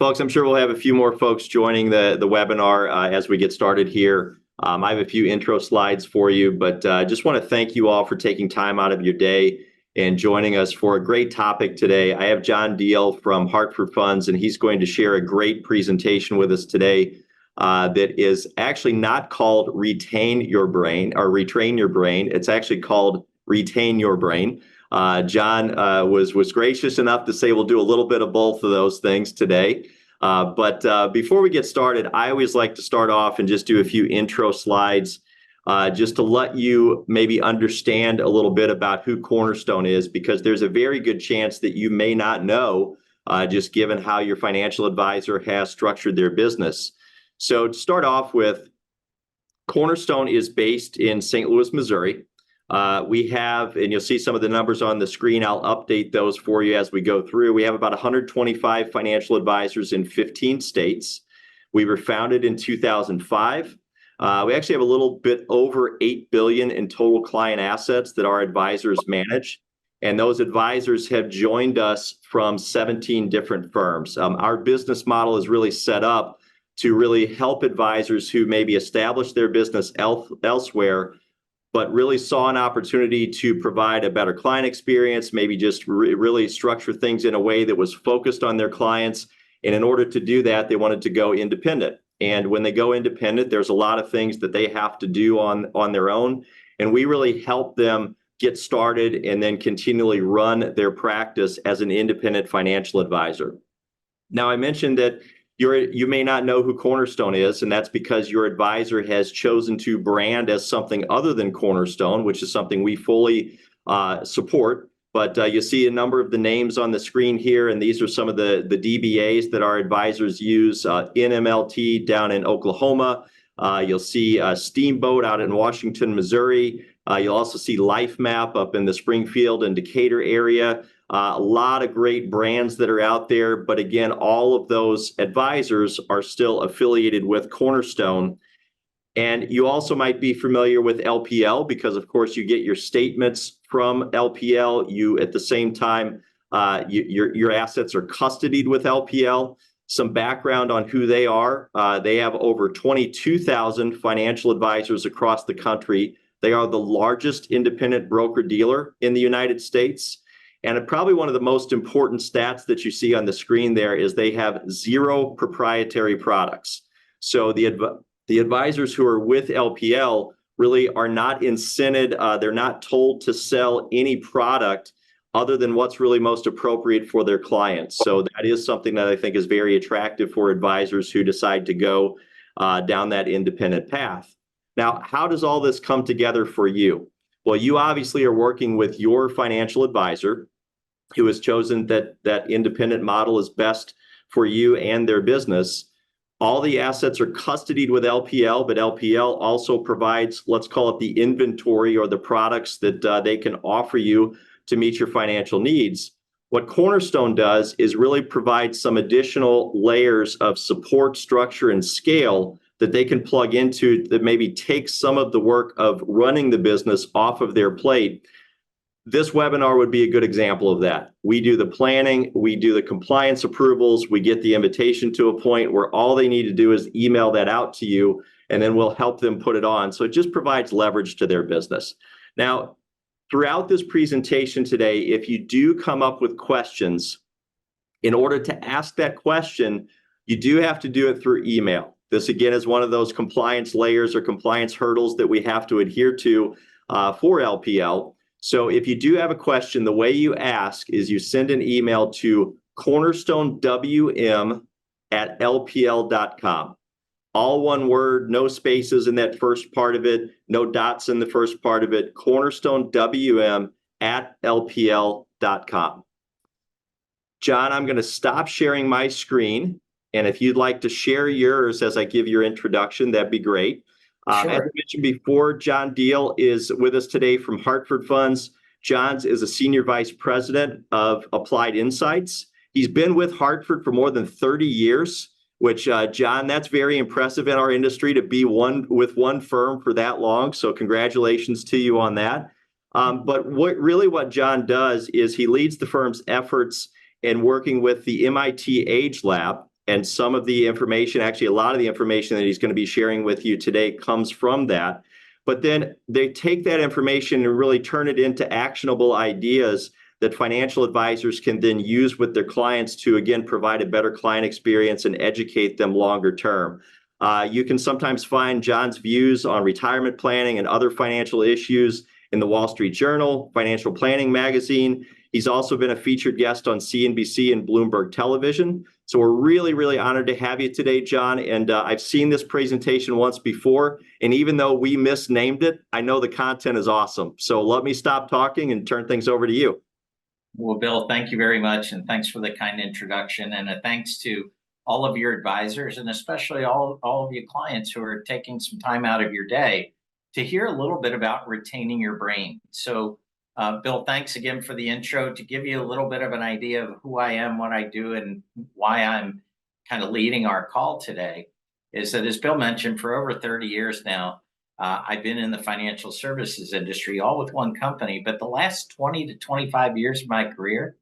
Folks, I'm sure we'll have a few more folks joining the webinar as we get started here. I have a few intro slides for you, but just want to thank you all for taking time out of your day and joining us for a great topic today. I have John Deal from Hartford Funds, and he's going to share a great presentation with us today that is actually not called Retain Your Brain or Retrain Your Brain. It's actually called Retain Your Brain. John was gracious enough to say we'll do a little bit of both of those things today. But before we get started, I always like to start off and just do a few intro slides just to let you maybe understand a little bit about who Cornerstone is, because there's a very good chance that you may not know, just given how your financial advisor has structured their business. So to start off with, Cornerstone is based in St. Louis, Missouri. We have, and you'll see some of the numbers on the screen, I'll update those for you as we go through. We have about 125 financial advisors in 15 states. We were founded in 2005. We actually have a little bit over $8 billion in total client assets that our advisors manage. And those advisors have joined us from 17 different firms. Our business model is really set up to really help advisors who maybe establish their business elsewhere, but really saw an opportunity to provide a better client experience, maybe just really structure things in a way that was focused on their clients. And in order to do that, they wanted to go independent. And when they go independent, there's a lot of things that they have to do on their own. And we really help them get started and then continually run their practice as an independent financial advisor. Now, I mentioned that you may not know who Cornerstone is, and that's because your advisor has chosen to brand as something other than Cornerstone, which is something we fully support. But you see a number of the names on the screen here, and these are some of the DBAs that our advisors use. NMLT down in Oklahoma. You'll see Steamboat out in Washington, Missouri. You'll also see LifeMap up in the Springfield and Decatur area. A lot of great brands that are out there, but again, all of those advisors are still affiliated with Cornerstone. And you also might be familiar with LPL because, of course, you get your statements from LPL. You, at the same time, your assets are custodied with LPL. Some background on who they are. They have over 22,000 financial advisors across the country. They are the largest independent broker-dealer in the United States. And probably one of the most important stats that you see on the screen there is they have 0 proprietary products. So the advisors who are with LPL really are not incented. They're not told to sell any product other than what's really most appropriate for their clients. So that is something that I think is very attractive for advisors who decide to go down that independent path. Now, how does all this come together for you? Well, you obviously are working with your financial advisor who has chosen that independent model is best for you and their business. All the assets are custodied with LPL, but LPL also provides, let's call it the inventory or the products that they can offer you to meet your financial needs. What Cornerstone does is really provide some additional layers of support, structure, and scale that they can plug into that maybe take some of the work of running the business off of their plate. This webinar would be a good example of that. We do the planning, we do the compliance approvals, we get the invitation to a point where all they need to do is email that out to you, and then we'll help them put it on. So it just provides leverage to their business. Now, throughout this presentation today, if you do come up with questions, in order to ask that question, you do have to do it through email. This, again, is one of those compliance layers or compliance hurdles that we have to adhere to for LPL. So if you do have a question, the way you ask is you send an email to cornerstonewm@lpl.com. All one word, no spaces in that first part of it, no dots in the first part of it, cornerstonewm@lpl.com. John, I'm going to stop sharing my screen. And if you'd like to share yours as I give your introduction, that'd be great. Sure. As I mentioned before, John Deal is with us today from Hartford Funds. John's is a senior vice president of Applied Insights. He's been with Hartford for more than 30 years, which, John, that's very impressive in our industry to be with one firm for that long. So congratulations to you on that. But what John does is he leads the firm's efforts in working with the MIT Age Lab. And some of the information, actually a lot of the information that he's going to be sharing with you today comes from that. But then they take that information and really turn it into actionable ideas that financial advisors can then use with their clients to, again, provide a better client experience and educate them longer term. You can sometimes find John's views on retirement planning and other financial issues in the Wall Street Journal, Financial Planning Magazine. He's also been a featured guest on CNBC and Bloomberg Television. So we're really, really honored to have you today, John. And I've seen this presentation once before. And even though we misnamed it, I know the content is awesome. So let me stop talking and turn things over to you. Well, Bill, thank you very much. And thanks for the kind introduction. And a thanks to all of your advisors and especially all of you clients who are taking some time out of your day to hear a little bit about retaining your brain. So Bill, thanks again for the intro. To give you a little bit of an idea of who I am, what I do, and why I'm kind of leading our call today, is that, as Bill mentioned, for over 30 years now, I've been in the financial services industry, all with one company, but the last 20 to 25 years of my career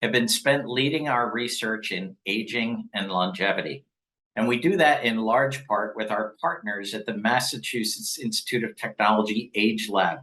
have been spent leading our research in aging and longevity. And we do that in large part with our partners at the Massachusetts Institute of Technology Age Lab.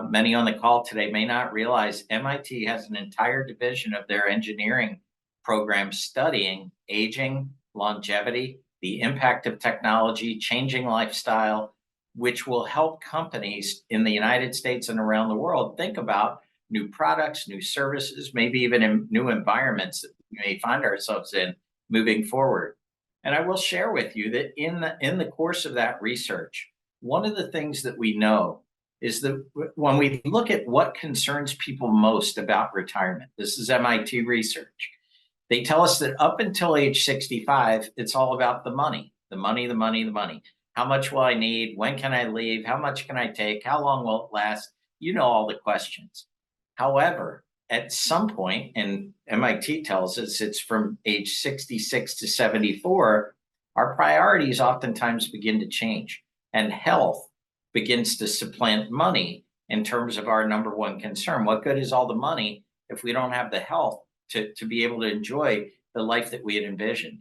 Many on the call today may not realize MIT has an entire division of their engineering program studying aging, longevity, the impact of technology, changing lifestyle, which will help companies in the United States and around the world think about new products, new services, maybe even in new environments that we may find ourselves in moving forward. And I will share with you that in the course of that research, one of the things that we know is that when we look at what concerns people most about retirement, this is MIT research, they tell us that up until age 65, it's all about the money, the money, the money, the money. How much will I need? When can I leave? How much can I take? How long will it last? You know all the questions. However, at some point, and MIT tells us it's from age 66 to 74, our priorities oftentimes begin to change, and health begins to supplant money in terms of our number one concern. What good is all the money if we don't have the health to be able to enjoy the life that we had envisioned?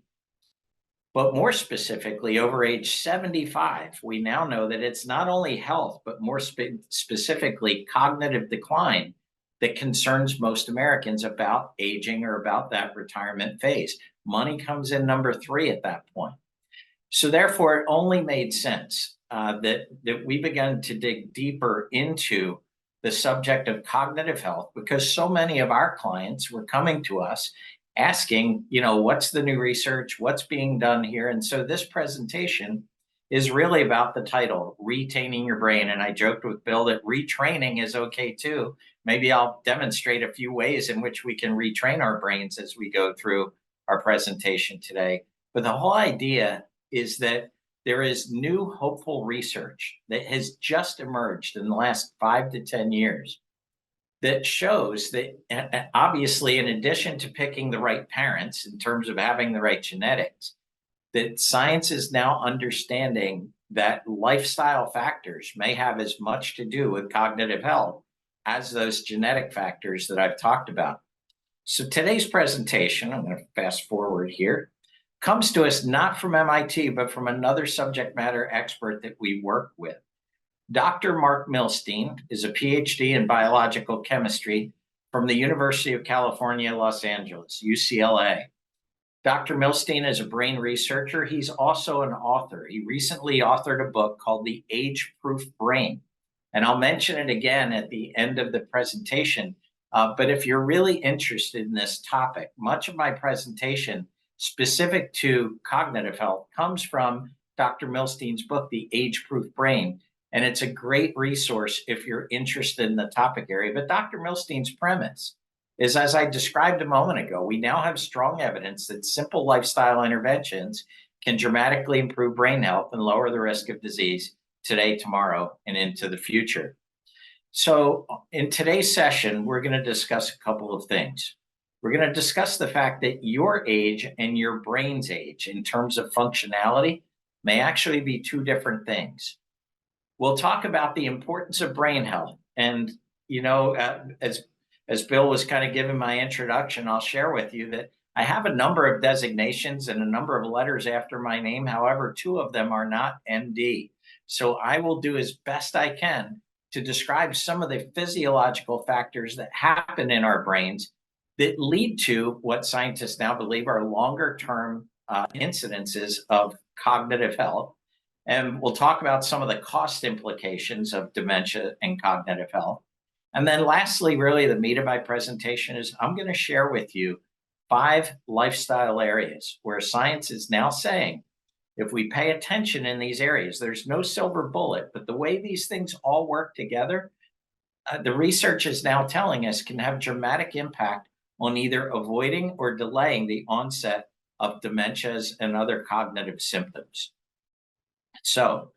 But more specifically, over age 75, we now know that it's not only health, but more specifically cognitive decline that concerns most Americans about aging or about that retirement phase. Money comes in number 3 at that point. So therefore, it only made sense that we began to dig deeper into the subject of cognitive health, because so many of our clients were coming to us asking, what's the new research, what's being done here? And so this presentation is really about the title, Retaining Your Brain. And I joked with Bill that retraining is okay too. Maybe I'll demonstrate a few ways in which we can retrain our brains as we go through our presentation today. But the whole idea is that there is new hopeful research that has just emerged in the last 5 to 10 years that shows that, obviously, in addition to picking the right parents in terms of having the right genetics, that science is now understanding that lifestyle factors may have as much to do with cognitive health as those genetic factors that I've talked about. So today's presentation, I'm going to fast forward here, comes to us not from MIT, but from another subject matter expert that we work with. Dr. Mark Milstein is a PhD in biological chemistry from the University of California, Los Angeles, UCLA. Dr. Milstein is a brain researcher. He's also an author. He recently authored a book called The Age-Proof Brain. And I'll mention it again at the end of the presentation. But if you're really interested in this topic, much of my presentation specific to cognitive health comes from Dr. Milstein's book, The Age-Proof Brain. And it's a great resource if you're interested in the topic area. But Dr. Milstein's premise is, as I described a moment ago, we now have strong evidence that simple lifestyle interventions can dramatically improve brain health and lower the risk of disease today, tomorrow, and into the future. So in today's session, we're going to discuss a couple of things. We're going to discuss the fact that your age and your brain's age in terms of functionality may actually be two different things. We'll talk about the importance of brain health. And, as Bill was kind of giving my introduction, I'll share with you that I have a number of designations and a number of letters after my name. However, two of them are not MD. So I will do as best I can to describe some of the physiological factors that happen in our brains that lead to what scientists now believe are longer term incidences of cognitive health. And we'll talk about some of the cost implications of dementia and cognitive health. And then lastly, really the meat of my presentation is I'm going to share with you 5 lifestyle areas where science is now saying if we pay attention in these areas, there's no silver bullet, but the way these things all work together, the research is now telling us can have dramatic impact on either avoiding or delaying the onset of dementias and other cognitive symptoms. So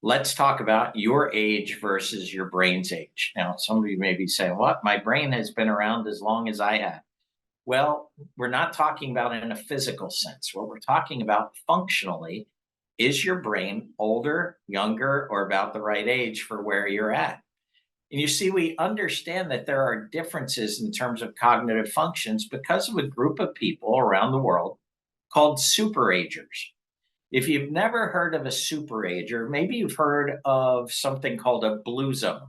let's talk about your age versus your brain's age. Now, some of you may be saying, what? My brain has been around as long as I have. Well, we're not talking about it in a physical sense. What we're talking about functionally is your brain older, younger, or about the right age for where you're at. And you see, we understand that there are differences in terms of cognitive functions because of a group of people around the world called superagers. If you've never heard of a superager, maybe you've heard of something called a blue zone.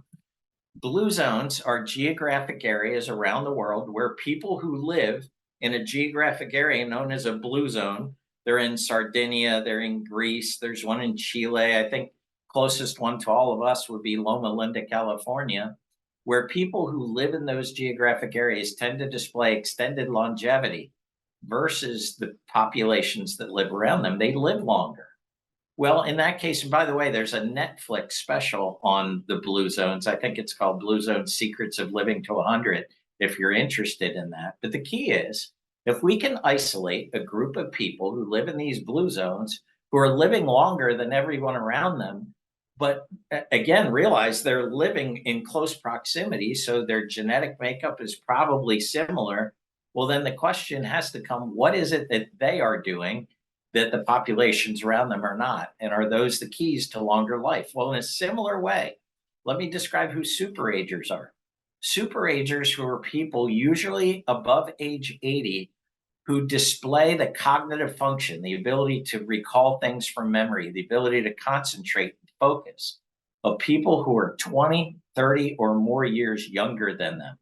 Blue zones are geographic areas around the world where people who live in a geographic area known as a blue zone, they're in Sardinia, they're in Greece, there's one in Chile. I think closest one to all of us would be Loma Linda, California, where people who live in those geographic areas tend to display extended longevity versus the populations that live around them. They live longer. Well, in that case, and by the way, there's a Netflix special on the blue zones. I think it's called Blue Zone Secrets of Living to 100, if you're interested in that. But the key is, if we can isolate a group of people who live in these blue zones, who are living longer than everyone around them, but again, realize they're living in close proximity, so their genetic makeup is probably similar, well, then the question has to come, what is it that they are doing that the populations around them are not? And are those the keys to longer life? Well, in a similar way, let me describe who superagers are. Superagers who are people usually above age 80 who display the cognitive function, the ability to recall things from memory, the ability to concentrate and focus, of people who are 20, 30, or more years younger than them.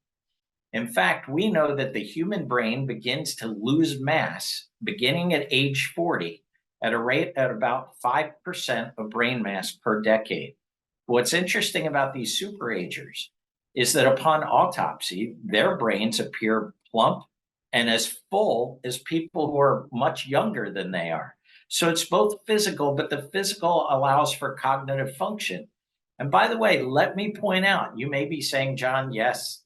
In fact, we know that the human brain begins to lose mass beginning at age 40 at a rate at about 5% of brain mass per decade. What's interesting about these superagers is that upon autopsy, their brains appear plump and as full as people who are much younger than they are. So it's both physical, but the physical allows for cognitive function. And by the way, let me point out, you may be saying, John, yes,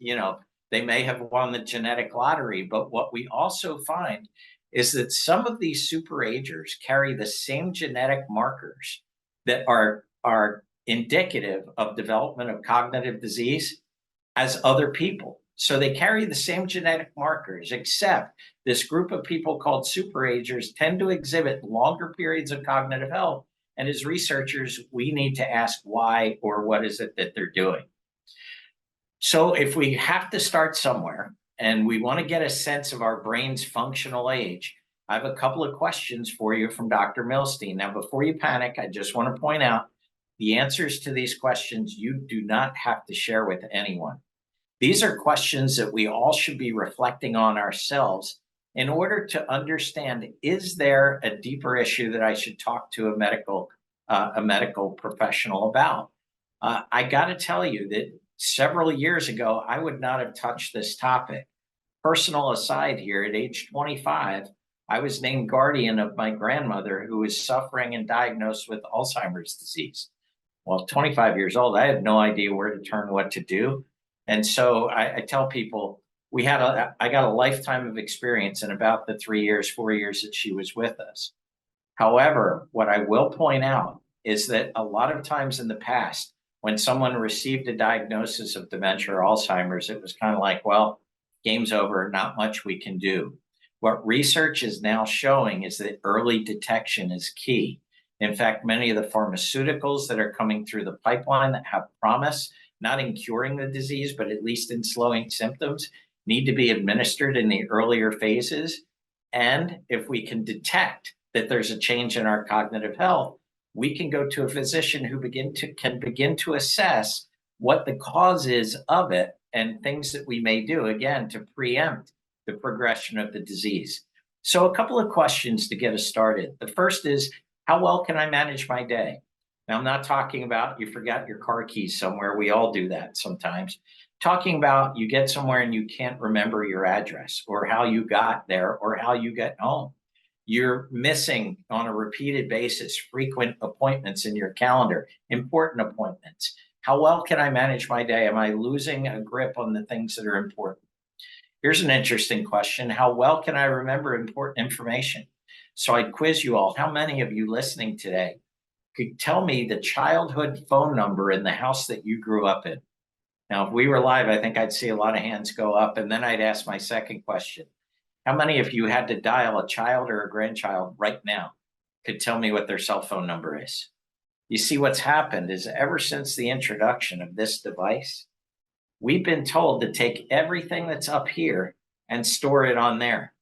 they may have won the genetic lottery, but what we also find is that some of these superagers carry the same genetic markers that are indicative of development of cognitive disease as other people. So they carry the same genetic markers, except this group of people called superagers tend to exhibit longer periods of cognitive health. And as researchers, we need to ask why, or what is it that they're doing. So if we have to start somewhere and we want to get a sense of our brain's functional age, I have a couple of questions for you from Dr. Milstein. Now, before you panic, I just want to point out the answers to these questions you do not have to share with anyone. These are questions that we all should be reflecting on ourselves in order to understand, is there a deeper issue that I should talk to a medical professional about? I got to tell you that several years ago, I would not have touched this topic. Personal aside here, at age 25, I was named guardian of my grandmother who was suffering and diagnosed with Alzheimer's disease. Well, 25 years old, I had no idea where to turn, what to do. And so I tell people, I got a lifetime of experience in about the 4 years that she was with us. However, what I will point out is that a lot of times in the past, when someone received a diagnosis of dementia or Alzheimer's, it was kind of like, well, game's over, not much we can do. What research is now showing is that early detection is key. In fact, many of the pharmaceuticals that are coming through the pipeline that have promise, not in curing the disease, but at least in slowing symptoms, need to be administered in the earlier phases. And if we can detect that there's a change in our cognitive health, we can go to a physician who can begin to assess what the cause is of it and things that we may do, again, to preempt the progression of the disease. So a couple of questions to get us started. The first is, how well can I manage my day? Now, I'm not talking about you forgot your car keys somewhere. We all do that sometimes. Talking about you get somewhere and you can't remember your address or how you got there or how you get home. You're missing on a repeated basis frequent appointments in your calendar, important appointments. How well can I manage my day? Am I losing a grip on the things that are important? Here's an interesting question. How well can I remember important information? So I'd quiz you all. How many of you listening today could tell me the childhood phone number in the house that you grew up in? Now, if we were live, I think I'd see a lot of hands go up, and then I'd ask my second question. How many of you had to dial a child or a grandchild right now could tell me what their cell phone number is? You see, what's happened is ever since the introduction of this device, we've been told to take everything that's up here and store it on there.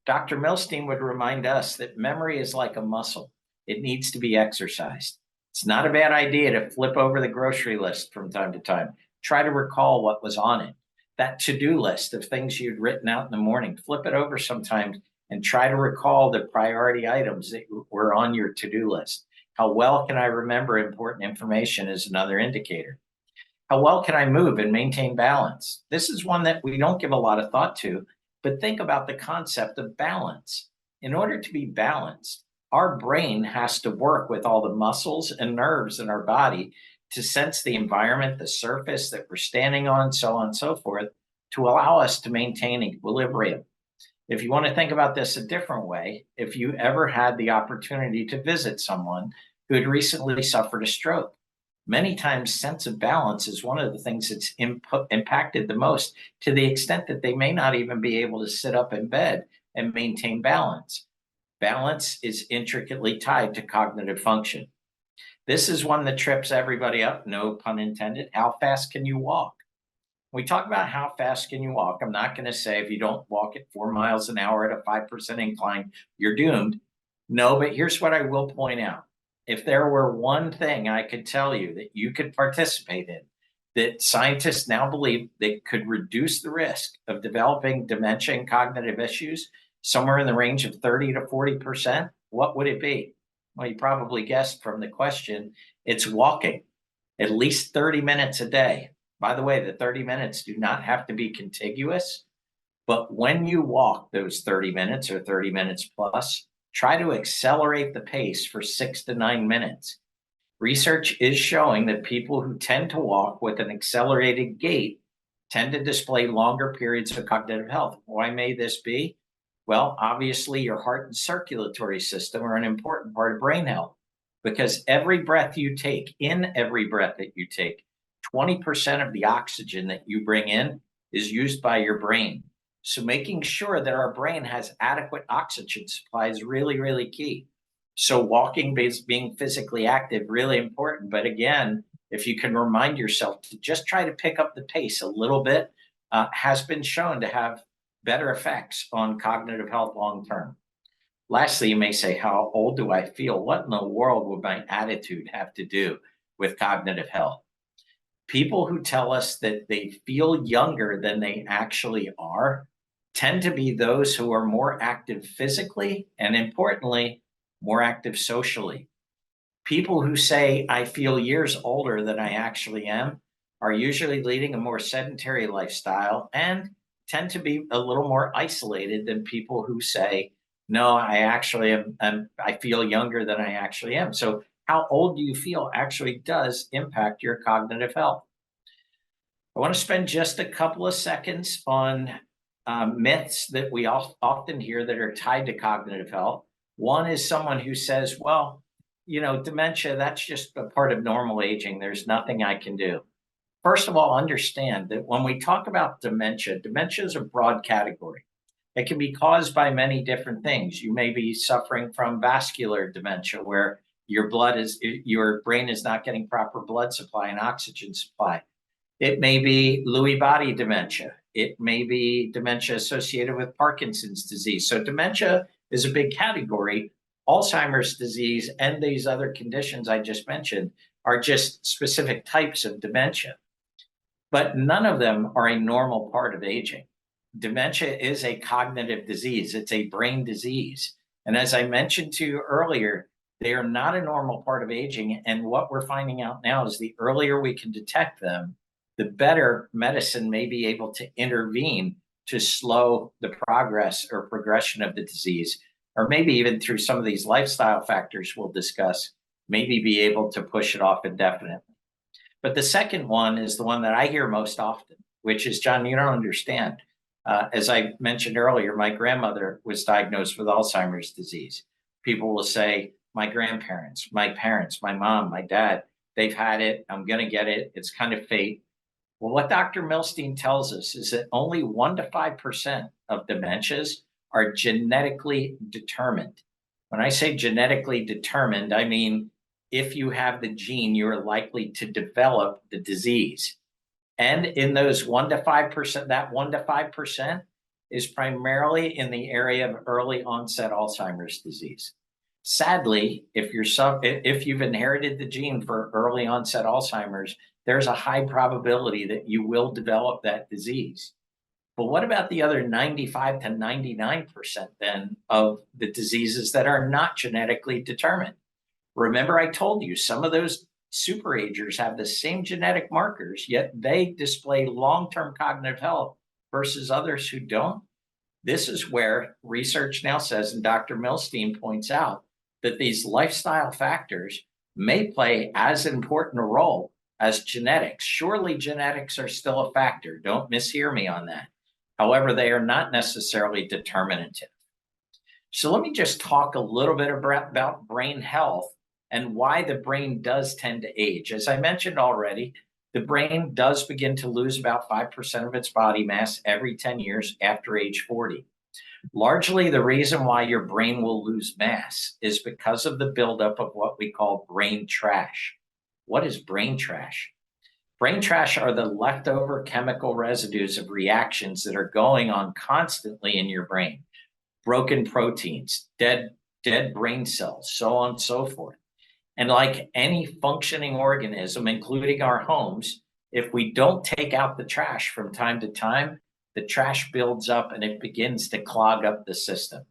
Dr. Milstein would remind us that memory is like a muscle. It needs to be exercised. It's not a bad idea to flip over the grocery list from time to time. Try to recall what was on it. That to-do list of things you'd written out in the morning, flip it over sometimes and try to recall the priority items that were on your to-do list. How well can I remember important information is another indicator. How well can I move and maintain balance? This is one that we don't give a lot of thought to, but think about the concept of balance. In order to be balanced, our brain has to work with all the muscles and nerves in our body to sense the environment, the surface that we're standing on, so on and so forth, to allow us to maintain equilibrium. If you want to think about this a different way, if you ever had the opportunity to visit someone who had recently suffered a stroke, many times sense of balance is one of the things that's impacted the most, to the extent that they may not even be able to sit up in bed and maintain balance. Balance is intricately tied to cognitive function. This is one that trips everybody up, no pun intended. How fast can you walk? When we talk about how fast can you walk, I'm not going to say if you don't walk at 4 miles an hour at a 5% incline, you're doomed. No, but here's what I will point out. If there were one thing I could tell you that you could participate in, that scientists now believe that could reduce the risk of developing dementia and cognitive issues somewhere in the range of 30 to 40%, what would it be? Well, you probably guessed from the question, it's walking at least 30 minutes a day. By the way, the 30 minutes do not have to be contiguous, but when you walk those 30 minutes or 30 minutes plus, try to accelerate the pace for 6 to 9 minutes. Research is showing that people who tend to walk with an accelerated gait tend to display longer periods of cognitive health. Why may this be? Well, obviously, your heart and circulatory system are an important part of brain health, because every breath you take, in every breath that you take, 20% of the oxygen that you bring in is used by your brain. So making sure that our brain has adequate oxygen supply is really, really key. So walking, being physically active, really important. But again, if you can remind yourself to just try to pick up the pace a little bit, has been shown to have better effects on cognitive health long term. Lastly, you may say, how old do I feel? What in the world would my attitude have to do with cognitive health? People who tell us that they feel younger than they actually are tend to be those who are more active physically and, importantly, more active socially. People who say, I feel years older than I actually am, are usually leading a more sedentary lifestyle and tend to be a little more isolated than people who say, no, I actually am, I feel younger than I actually am. So how old do you feel actually does impact your cognitive health. I want to spend just a couple of seconds on myths that we often hear that are tied to cognitive health. One is someone who says, well, you know, dementia, that's just a part of normal aging. There's nothing I can do. First of all, understand that when we talk about dementia, dementia is a broad category. It can be caused by many different things. You may be suffering from vascular dementia, where your brain is not getting proper blood supply and oxygen supply. It may be Lewy body dementia. It may be dementia associated with Parkinson's disease. So dementia is a big category. Alzheimer's disease and these other conditions I just mentioned are just specific types of dementia, but none of them are a normal part of aging. Dementia is a cognitive disease. It's a brain disease. And as I mentioned to you earlier, they are not a normal part of aging. And what we're finding out now is the earlier we can detect them, the better medicine may be able to intervene to slow the progress or progression of the disease, or maybe even through some of these lifestyle factors we'll discuss, maybe be able to push it off indefinitely. But the second one is the one that I hear most often, which is, John, you don't understand. As I mentioned earlier, my grandmother was diagnosed with Alzheimer's disease. People will say, my grandparents, my parents, my mom, my dad, they've had it. I'm going to get it. It's kind of fate. Well, what Dr. Milstein tells us is that only 1 to 5% of dementias are genetically determined. When I say genetically determined, I mean, if you have the gene, you're likely to develop the disease. And in those 1 to 5%, that 1 to 5% is primarily in the area of early onset Alzheimer's disease. Sadly, if you've inherited the gene for early onset Alzheimer's, there's a high probability that you will develop that disease. But what about the other 95 to 99% then of the diseases that are not genetically determined? Remember, I told you some of those superagers have the same genetic markers, yet they display long-term cognitive health versus others who don't. This is where research now says, and Dr. Milstein points out, that these lifestyle factors may play as important a role as genetics. Surely genetics are still a factor. Don't mishear me on that. However, they are not necessarily determinative. So let me just talk a little bit about brain health and why the brain does tend to age. As I mentioned already, the brain does begin to lose about 5% of its body mass every 10 years after age 40. Largely, the reason why your brain will lose mass is because of the buildup of what we call brain trash. What is brain trash? Brain trash are the leftover chemical residues of reactions that are going on constantly in your brain. Broken proteins, dead brain cells, so on and so forth. And like any functioning organism, including our homes, if we don't take out the trash from time to time, the trash builds up and it begins to clog up the system.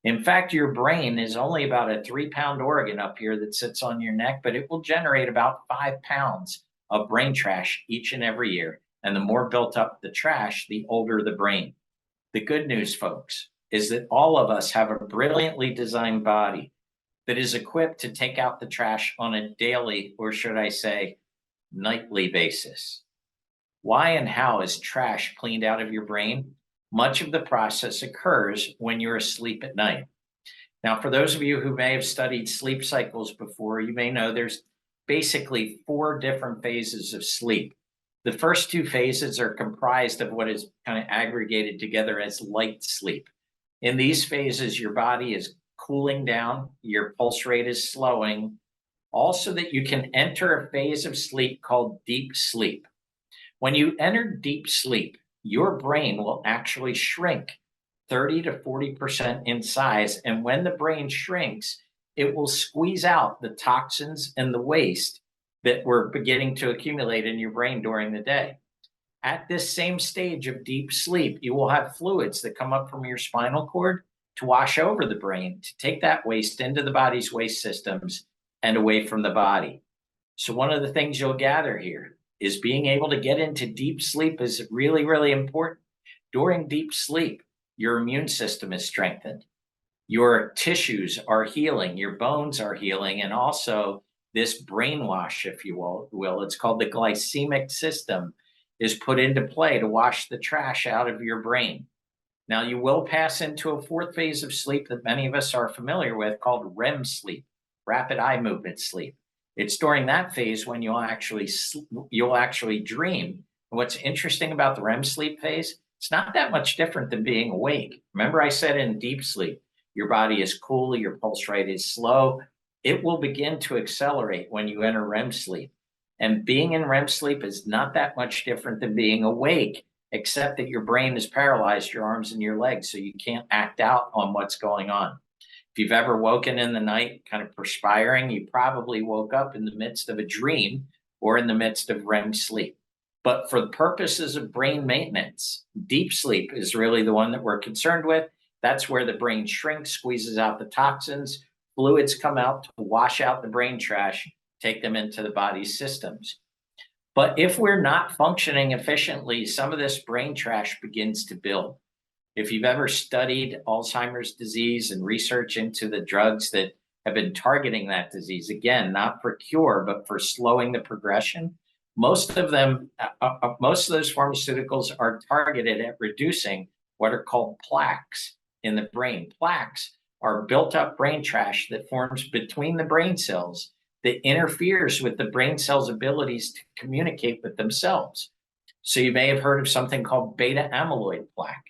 In fact, your brain is only about a 3-pound organ up here that sits on your neck, but it will generate about 5 pounds of brain trash each and every year. And the more built up the trash, the older the brain. The good news, folks, is that all of us have a brilliantly designed body that is equipped to take out the trash on a daily, or should I say, nightly basis. Why and how is trash cleaned out of your brain? Much of the process occurs when you're asleep at night. Now, for those of you who may have studied sleep cycles before, you may know there's basically 4 different phases of sleep. The first 2 phases are comprised of what is kind of aggregated together as light sleep. In these phases, your body is cooling down, your pulse rate is slowing, also that you can enter a phase of sleep called deep sleep. When you enter deep sleep, your brain will actually shrink 30 to 40% in size. And when the brain shrinks, it will squeeze out the toxins and the waste that were beginning to accumulate in your brain during the day. At this same stage of deep sleep, you will have fluids that come up from your spinal cord to wash over the brain, to take that waste into the body's waste systems and away from the body. So one of the things you'll gather here is being able to get into deep sleep is really, really important. During deep sleep, your immune system is strengthened. Your tissues are healing, your bones are healing, and also this brainwash, if you will, it's called the glycemic system, is put into play to wash the trash out of your brain. Now, you will pass into a 4th phase of sleep that many of us are familiar with called REM sleep, rapid eye movement sleep. It's during that phase when you'll actually dream. And what's interesting about the REM sleep phase, it's not that much different than being awake. Remember I said in deep sleep, your body is cool, your pulse rate is slow. It will begin to accelerate when you enter REM sleep. And being in REM sleep is not that much different than being awake except that your brain is paralyzed, your arms and your legs, so you can't act out on what's going on. If you've ever woken in the night kind of perspiring, you probably woke up in the midst of a dream or in the midst of REM sleep. But for the purposes of brain maintenance, deep sleep is really the one that we're concerned with. That's where the brain shrinks, squeezes out the toxins, fluids come out to wash out the brain trash, take them into the body's systems. But if we're not functioning efficiently, some of this brain trash begins to build. If you've ever studied Alzheimer's disease and research into the drugs that have been targeting that disease, again, not for cure, but for slowing the progression, most of them, most of those pharmaceuticals are targeted at reducing what are called plaques in the brain. Plaques are built up brain trash that forms between the brain cells that interferes with the brain cells' abilities to communicate with themselves. So you may have heard of something called beta amyloid plaque.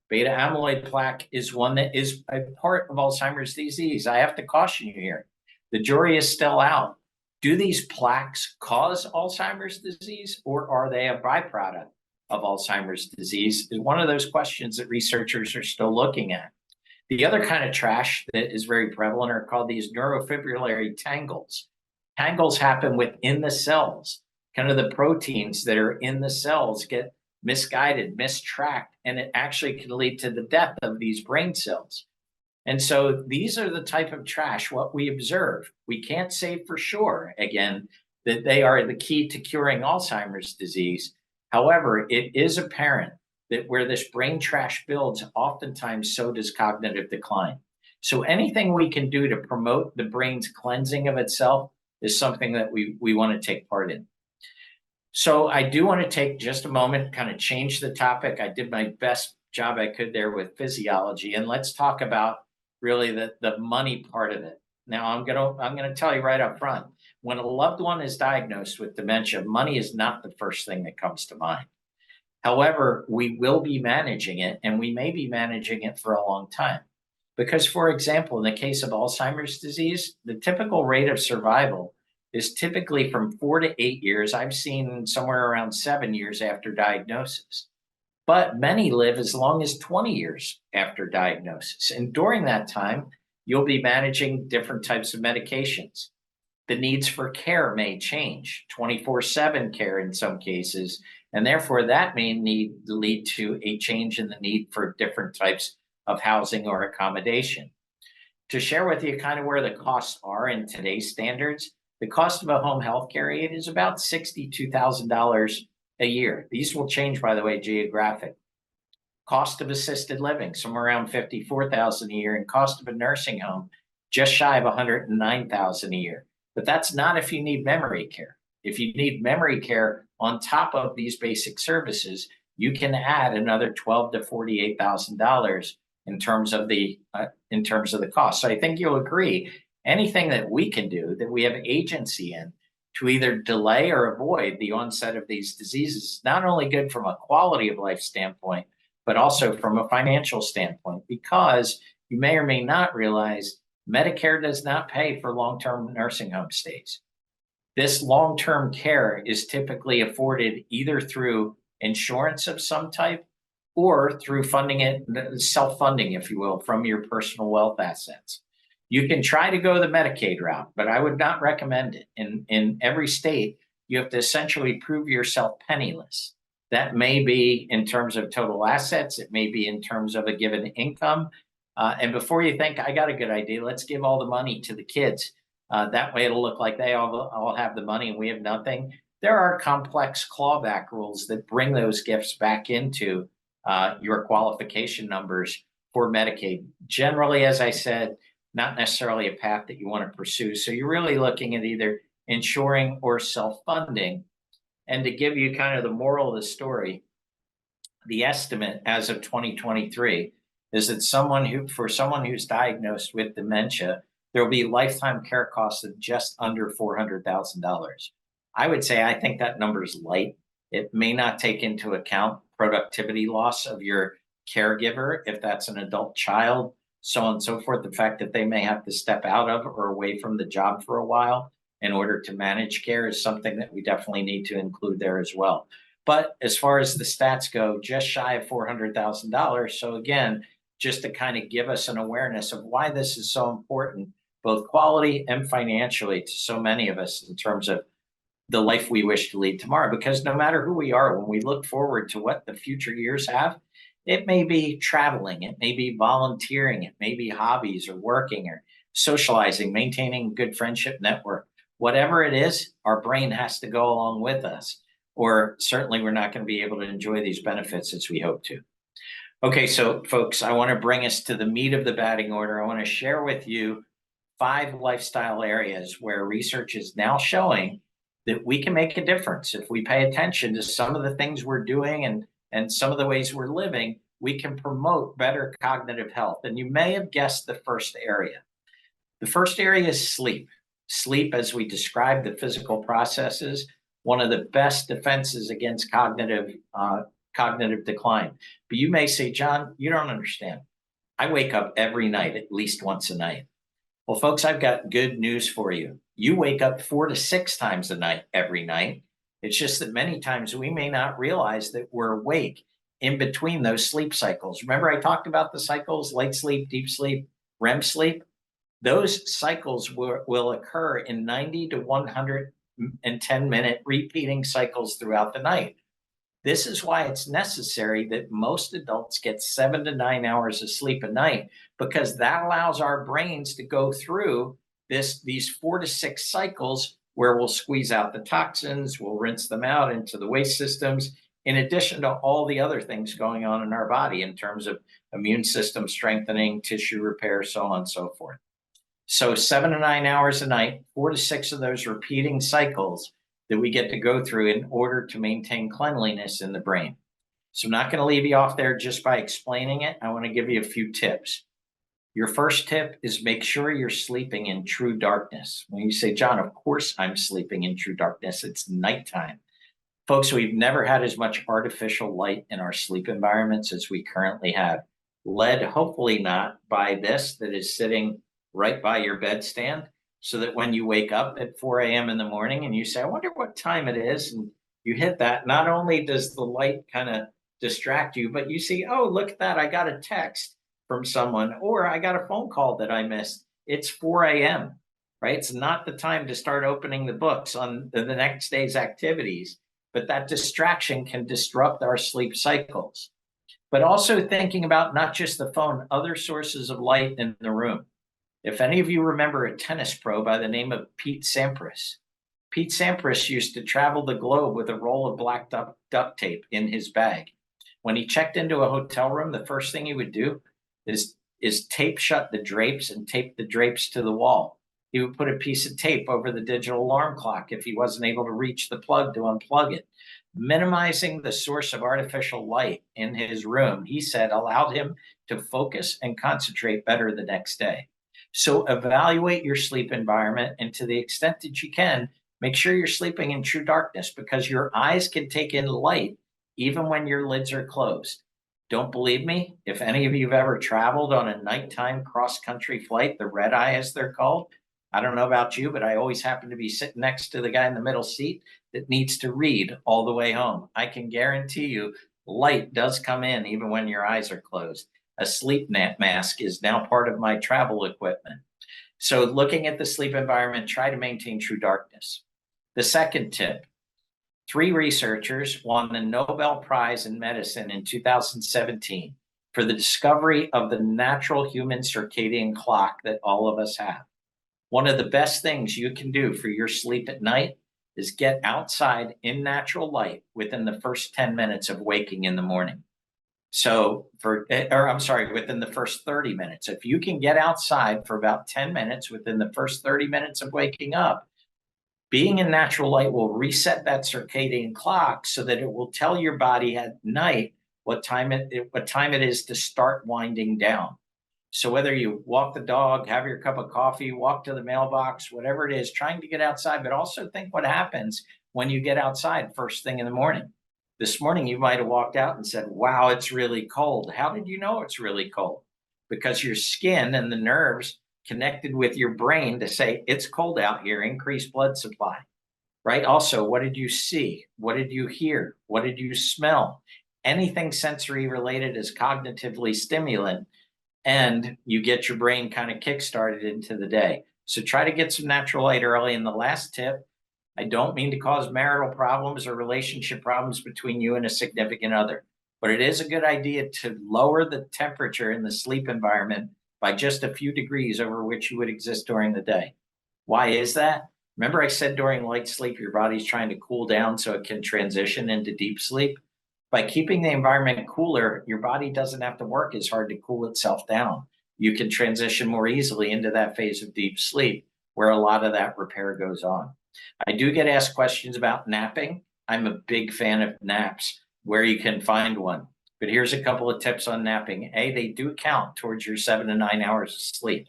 Beta amyloid plaque is one that is a part of Alzheimer's disease. I have to caution you here. The jury is still out. Do these plaques cause Alzheimer's disease, or are they a byproduct of Alzheimer's disease? Is one of those questions that researchers are still looking at. The other kind of trash that is very prevalent are called these neurofibrillary tangles. Tangles happen within the cells. Kind of the proteins that are in the cells get misguided, mistracked, and it actually can lead to the death of these brain cells. And so these are the type of trash, what we observe. We can't say for sure, again, that they are the key to curing Alzheimer's disease. However, it is apparent that where this brain trash builds, oftentimes so does cognitive decline. So anything we can do to promote the brain's cleansing of itself is something that we want to take part in. So I do want to take just a moment, kind of change the topic. I did my best job I could there with physiology, and let's talk about really the money part of it. Now I'm gonna tell you right up front, when a loved one is diagnosed with dementia, money is not the first thing that comes to mind. However, we will be managing it, and we may be managing it for a long time. Because, for example, in the case of Alzheimer's disease, the typical rate of survival is typically from 4 to 8 years. I've seen somewhere around 7 years after diagnosis. But many live as long as 20 years after diagnosis. And during that time, you'll be managing different types of medications. The needs for care may change, 24/7 care in some cases, and therefore that may lead to a change in the need for different types of housing or accommodation. To share with you kind of where the costs are in today's standards, the cost of a home health care aid is about $62,000 a year. These will change, by the way, geographic. Cost of assisted living, somewhere around $54,000 a year, and cost of a nursing home, just shy of $109,000 a year. But that's not if you need memory care. If you need memory care on top of these basic services, you can add another $12,000 to $48,000 in terms of the cost. So I think you'll agree, anything that we can do, that we have agency in, to either delay or avoid the onset of these diseases, is not only good from a quality of life standpoint, but also from a financial standpoint, because you may or may not realize Medicare does not pay for long-term nursing home stays. This long-term care is typically afforded either through insurance of some type or through funding it, self-funding, if you will, from your personal wealth assets. You can try to go the Medicaid route, but I would not recommend it. In every state, you have to essentially prove yourself penniless. That may be in terms of total assets. It may be in terms of a given income. And before you think, I got a good idea, let's give all the money to the kids. That way it'll look like they all have the money and we have nothing. There are complex clawback rules that bring those gifts back into your qualification numbers for Medicaid. Generally, as I said, not necessarily a path that you want to pursue. So you're really looking at either insuring or self-funding. And to give you kind of the moral of the story, the estimate as of 2023 is that for someone who's diagnosed with dementia, there will be lifetime care costs of just under $400,000. I would say I think that number is light. It may not take into account productivity loss of your caregiver, if that's an adult child, so on and so forth. The fact that they may have to step out of or away from the job for a while in order to manage care is something that we definitely need to include there as well. But as far as the stats go, just shy of $400,000. So again, just to kind of give us an awareness of why this is so important, both quality and financially to so many of us in terms of the life we wish to lead tomorrow. Because no matter who we are, when we look forward to what the future years have, it may be traveling, it may be volunteering, it may be hobbies or working or socializing, maintaining a good friendship network. Whatever it is, our brain has to go along with us, or certainly we're not going to be able to enjoy these benefits as we hope to. Okay, so folks, I want to bring us to the meat of the batting order. I want to share with you 5 lifestyle areas where research is now showing that we can make a difference. If we pay attention to some of the things we're doing and some of the ways we're living, we can promote better cognitive health. And you may have guessed the first area. The first area is sleep. Sleep, as we described the physical processes, one of the best defenses against cognitive decline. But you may say, John, you don't understand. I wake up every night, at least once a night. Well, folks, I've got good news for you. You wake up 4 to 6 times a night, every night. It's just that many times we may not realize that we're awake in between those sleep cycles. Remember, I talked about the cycles, light sleep, deep sleep, REM sleep. Those cycles will occur in 90 to 110-minute repeating cycles throughout the night. This is why it's necessary that most adults get 7 to 9 hours of sleep a night, because that allows our brains to go through these 4 to 6 cycles where we'll squeeze out the toxins, we'll rinse them out into the waste systems, in addition to all the other things going on in our body in terms of immune system strengthening, tissue repair, so on and so forth. So 7 to 9 hours a night, 4 to 6 of those repeating cycles that we get to go through in order to maintain cleanliness in the brain. So I'm not going to leave you off there just by explaining it. I want to give you a few tips. Your first tip is make sure you're sleeping in true darkness. When you say, John, of course I'm sleeping in true darkness, it's nighttime. Folks, we've never had as much artificial light in our sleep environments as we currently have. Led, hopefully not, by this that is sitting right by your bedstand, so that when you wake up at 4 a.m. in the morning and you say, I wonder what time it is, and you hit that, not only does the light kind of distract you, but you see, oh, look at that, I got a text from someone, or I got a phone call that I missed. It's 4 a.m., right? It's not the time to start opening the books on the next day's activities, but that distraction can disrupt our sleep cycles. But also thinking about not just the phone, other sources of light in the room. If any of you remember a tennis pro by the name of Pete Sampras, Pete Sampras used to travel the globe with a roll of black duct tape in his bag. When he checked into a hotel room, the first thing he would do is tape shut the drapes and tape the drapes to the wall. He would put a piece of tape over the digital alarm clock if he wasn't able to reach the plug to unplug it. Minimizing the source of artificial light in his room, he said, allowed him to focus and concentrate better the next day. So evaluate your sleep environment, and to the extent that you can, make sure you're sleeping in true darkness, because your eyes can take in light even when your lids are closed. Don't believe me? If any of you have ever traveled on a nighttime cross-country flight, the red eye as they're called, I don't know about you, but I always happen to be sitting next to the guy in the middle seat that needs to read all the way home. I can guarantee you light does come in even when your eyes are closed. A sleep mask is now part of my travel equipment. So looking at the sleep environment, try to maintain true darkness. The second tip, 3 researchers won the Nobel Prize in Medicine in 2017 for the discovery of the natural human circadian clock that all of us have. One of the best things you can do for your sleep at night is get outside in natural light within the first 10 minutes of waking in the morning. So within the first 30 minutes, if you can get outside for about 10 minutes within the first 30 minutes of waking up, being in natural light will reset that circadian clock so that it will tell your body at night what time it is to start winding down. So whether you walk the dog, have your cup of coffee, walk to the mailbox, whatever it is, trying to get outside, but also think what happens when you get outside first thing in the morning. This morning, you might have walked out and said, wow, it's really cold. How did you know it's really cold? Because your skin and the nerves connected with your brain to say, it's cold out here, increase blood supply. right? Also, what did you see? What did you hear? What did you smell? Anything sensory related is cognitively stimulant, and you get your brain kind of kickstarted into the day. So try to get some natural light early. And the last tip, I don't mean to cause marital problems or relationship problems between you and a significant other, but it is a good idea to lower the temperature in the sleep environment by just a few degrees over which you would exist during the day. Why is that? Remember, I said during light sleep, your body's trying to cool down so it can transition into deep sleep? By keeping the environment cooler, your body doesn't have to work as hard to cool itself down. You can transition more easily into that phase of deep sleep where a lot of that repair goes on. I do get asked questions about napping. I'm a big fan of naps, where you can find one. But here's a couple of tips on napping. A, they do count towards your 7 to 9 hours of sleep.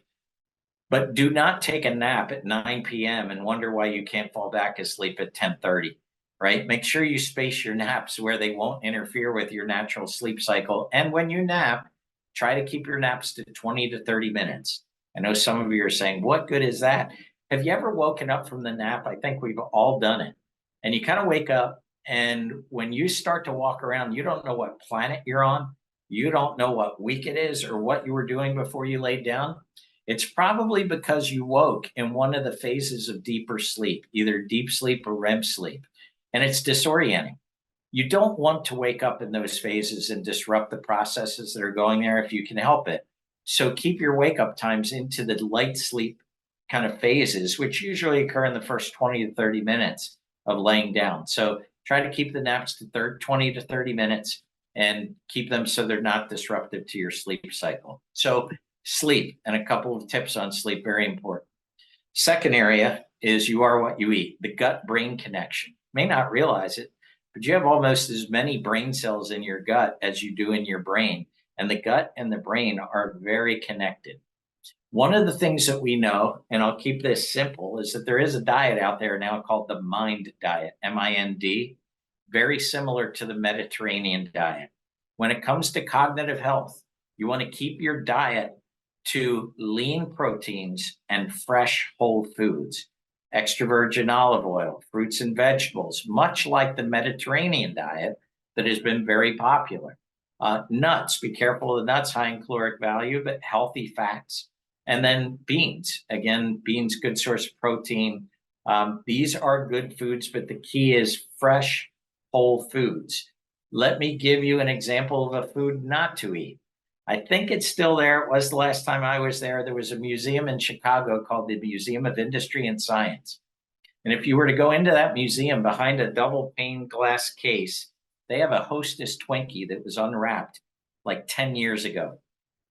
But do not take a nap at 9 p.m. and wonder why you can't fall back asleep at 10:30, right? Make sure you space your naps where they won't interfere with your natural sleep cycle. And when you nap, try to keep your naps to 20 to 30 minutes. I know some of you are saying, what good is that? Have you ever woken up from the nap? I think we've all done it. And you kind of wake up, and when you start to walk around, you don't know what planet you're on. You don't know what week it is or what you were doing before you laid down. It's probably because you woke in one of the phases of deeper sleep, either deep sleep or REM sleep, and it's disorienting. You don't want to wake up in those phases and disrupt the processes that are going there if you can help it. So keep your wake up times into the light sleep kind of phases, which usually occur in the first 20 to 30 minutes of laying down. So try to keep the naps to 20 to 30 minutes and keep them so they're not disruptive to your sleep cycle. So sleep, and a couple of tips on sleep, very important. Second area is you are what you eat, the gut brain connection. You may not realize it, but you have almost as many brain cells in your gut as you do in your brain. And the gut and the brain are very connected. One of the things that we know, and I'll keep this simple, is that there is a diet out there now called the MIND diet, MIND, very similar to the Mediterranean diet. When it comes to cognitive health, you want to keep your diet to lean proteins and fresh whole foods, extra virgin olive oil, fruits and vegetables, much like the Mediterranean diet that has been very popular. Nuts, be careful of the nuts, high in caloric value, but healthy fats. And then beans, again, beans, good source of protein. These are good foods, but the key is fresh whole foods. Let me give you an example of a food not to eat. I think it's still there. It was the last time I was there. There was a museum in Chicago called the Museum of Industry and Science. And if you were to go into that museum, behind a double pane glass case, they have a Hostess Twinkie that was unwrapped like 10 years ago.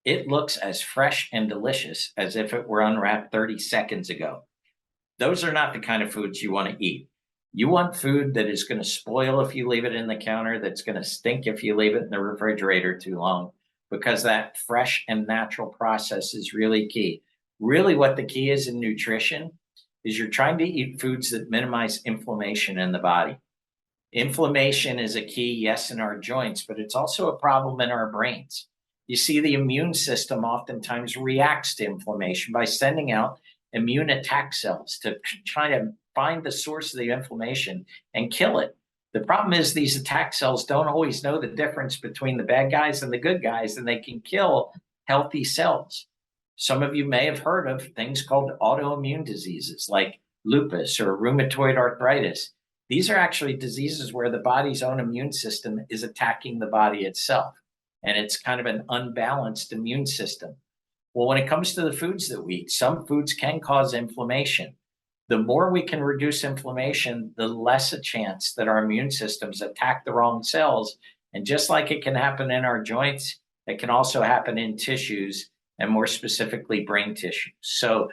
It looks as fresh and delicious as if it were unwrapped 30 seconds ago. Those are not the kind of foods you want to eat. You want food that is going to spoil if you leave it in the counter, that's going to stink if you leave it in the refrigerator too long, because that fresh and natural process is really key. Really, what the key is in nutrition is you're trying to eat foods that minimize inflammation in the body. Inflammation is a key, yes, in our joints, but it's also a problem in our brains. You see, the immune system oftentimes reacts to inflammation by sending out immune attack cells to try to find the source of the inflammation and kill it. The problem is these attack cells don't always know the difference between the bad guys and the good guys, and they can kill healthy cells. Some of you may have heard of things called autoimmune diseases like lupus or rheumatoid arthritis. These are actually diseases where the body's own immune system is attacking the body itself, and it's kind of an unbalanced immune system. Well, when it comes to the foods that we eat, some foods can cause inflammation. The more we can reduce inflammation, the less a chance that our immune systems attack the wrong cells. And just like it can happen in our joints, it can also happen in tissues, and more specifically, brain tissue. So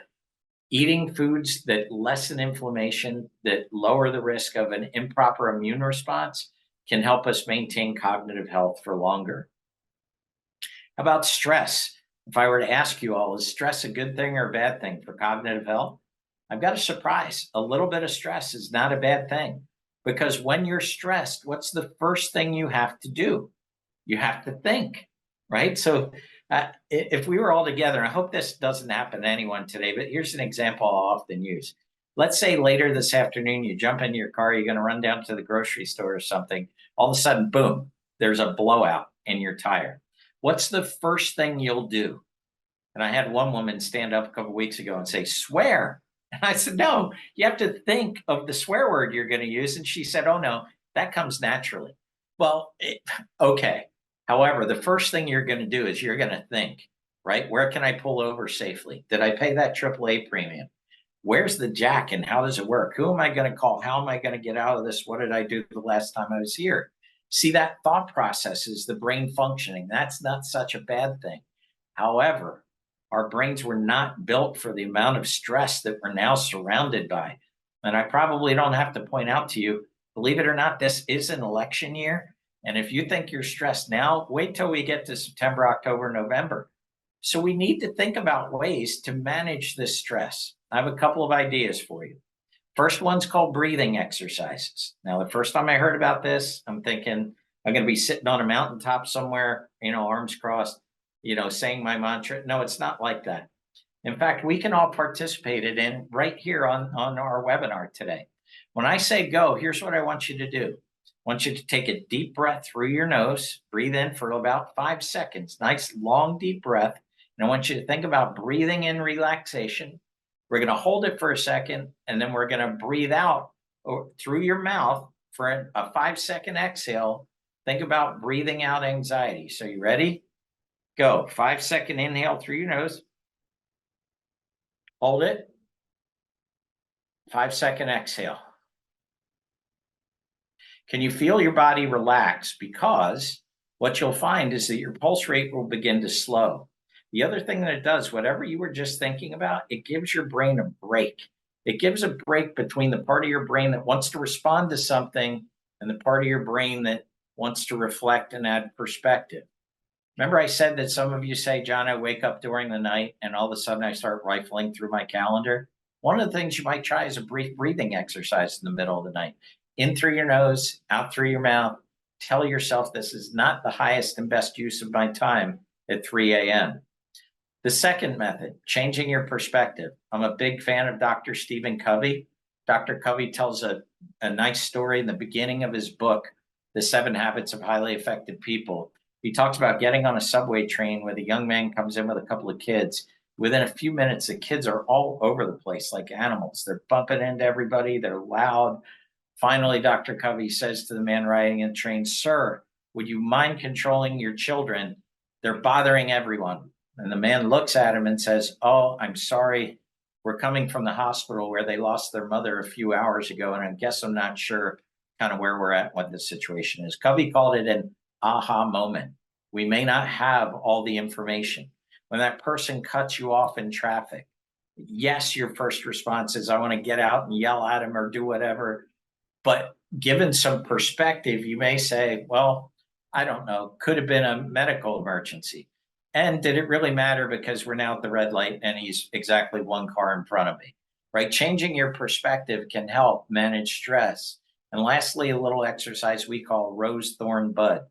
eating foods that lessen inflammation, that lower the risk of an improper immune response, can help us maintain cognitive health for longer. How about stress? If I were to ask you all, is stress a good thing or a bad thing for cognitive health? I've got a surprise. A little bit of stress is not a bad thing, because when you're stressed, what's the first thing you have to do? You have to think, right? So if we were all together, I hope this doesn't happen to anyone today, but here's an example I'll often use. Let's say later this afternoon, you jump into your car, you're going to run down to the grocery store or something. All of a sudden, boom, there's a blowout in your tire. What's the first thing you'll do? And I had one woman stand up a couple of weeks ago and say, swear. And I said, no, you have to think of the swear word you're going to use. And she said, oh, no, that comes naturally. Well, okay. However, the first thing you're going to do is you're going to think, right? Where can I pull over safely? Did I pay that AAA premium? Where's the jack and how does it work? Who am I going to call? How am I going to get out of this? What did I do the last time I was here? See, that thought process is the brain functioning. That's not such a bad thing. However, our brains were not built for the amount of stress that we're now surrounded by. And I probably don't have to point out to you, believe it or not, this is an election year. And if you think you're stressed now, wait till we get to September, October, November. So we need to think about ways to manage this stress. I have a couple of ideas for you. First one's called breathing exercises. Now, the first time I heard about this, I'm thinking I'm going to be sitting on a mountaintop somewhere, arms crossed, saying my mantra. No, it's not like that. In fact, we can all participate in right here on our webinar today. When I say go, here's what I want you to do. I want you to take a deep breath through your nose, breathe in for about 5 seconds, nice long deep breath. And I want you to think about breathing in relaxation. We're going to hold it for a second, and then we're going to breathe out through your mouth for a 5-second exhale. Think about breathing out anxiety. So you ready? Go. 5-second inhale through your nose. Hold it. 5-second exhale. Can you feel your body relax? Because what you'll find is that your pulse rate will begin to slow. The other thing that it does, whatever you were just thinking about, it gives your brain a break. It gives a break between the part of your brain that wants to respond to something and the part of your brain that wants to reflect and add perspective. Remember I said that some of you say, John, I wake up during the night and all of a sudden I start rifling through my calendar. One of the things you might try is a brief breathing exercise in the middle of the night. In through your nose, out through your mouth. Tell yourself this is not the highest and best use of my time at 3 a.m. The second method, changing your perspective. I'm a big fan of Dr. Stephen Covey. Dr. Covey tells a nice story in the beginning of his book, The 7 Habits of Highly Effective People. He talks about getting on a subway train where the young man comes in with a couple of kids. Within a few minutes, the kids are all over the place like animals. They're bumping into everybody. They're loud. Finally, Dr. Covey says to the man riding in the train, sir, would you mind controlling your children? They're bothering everyone. And the man looks at him and says, oh, I'm sorry. We're coming from the hospital where they lost their mother a few hours ago. And I guess I'm not sure kind of where we're at, what the situation is. Covey called it an aha moment. We may not have all the information. When that person cuts you off in traffic, yes, your first response is, I want to get out and yell at him or do whatever. But given some perspective, you may say, well, I don't know, could have been a medical emergency. And did it really matter because we're now at the red light and he's exactly one car in front of me, right? Changing your perspective can help manage stress. And lastly, a little exercise we call rose, thorn, bud.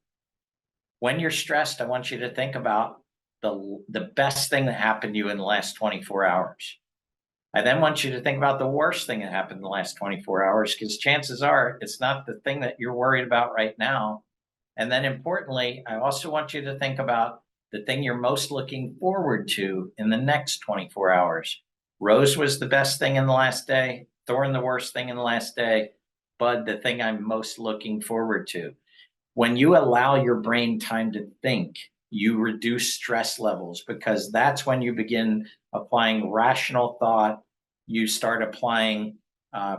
When you're stressed, I want you to think about the best thing that happened to you in the last 24 hours. I then want you to think about the worst thing that happened in the last 24 hours, because chances are it's not the thing that you're worried about right now. And then importantly, I also want you to think about the thing you're most looking forward to in the next 24 hours. Rose was the best thing in the last day, thorn the worst thing in the last day, bud the thing I'm most looking forward to. When you allow your brain time to think, you reduce stress levels, because that's when you begin applying rational thought. You start applying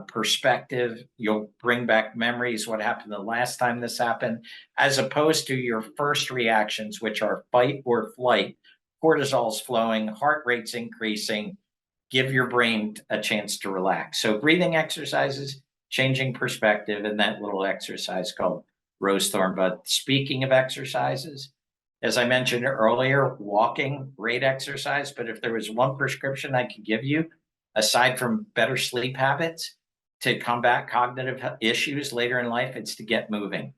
perspective. You'll bring back memories, what happened the last time this happened, as opposed to your first reactions, which are fight or flight. Cortisol's flowing, heart rate's increasing. Give your brain a chance to relax. So breathing exercises, changing perspective, and that little exercise called rose, thorn, bud. Speaking of exercises, as I mentioned earlier, walking, great exercise. But if there was one prescription I could give you, aside from better sleep habits to combat cognitive issues later in life, it's to get moving.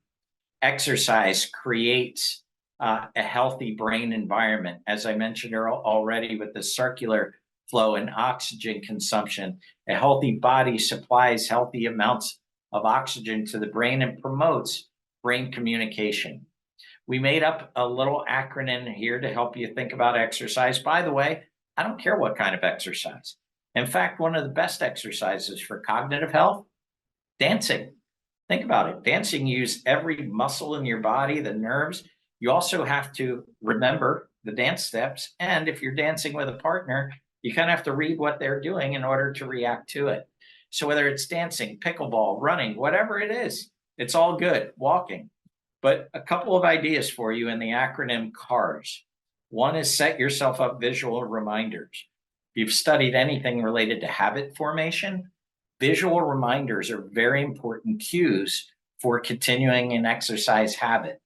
Exercise creates a healthy brain environment. As I mentioned already with the circular flow and oxygen consumption. A healthy body supplies healthy amounts of oxygen to the brain and promotes brain communication. We made up a little acronym here to help you think about exercise. By the way, I don't care what kind of exercise. In fact, one of the best exercises for cognitive health, dancing. Think about it. Dancing, you use every muscle in your body, the nerves. You also have to remember the dance steps. And if you're dancing with a partner, you kind of have to read what they're doing in order to react to it. So whether it's dancing, pickleball, running, whatever it is, it's all good, walking. But a couple of ideas for you in the acronym CARS. One is set yourself up visual reminders. If you've studied anything related to habit formation, visual reminders are very important cues for continuing an exercise habit.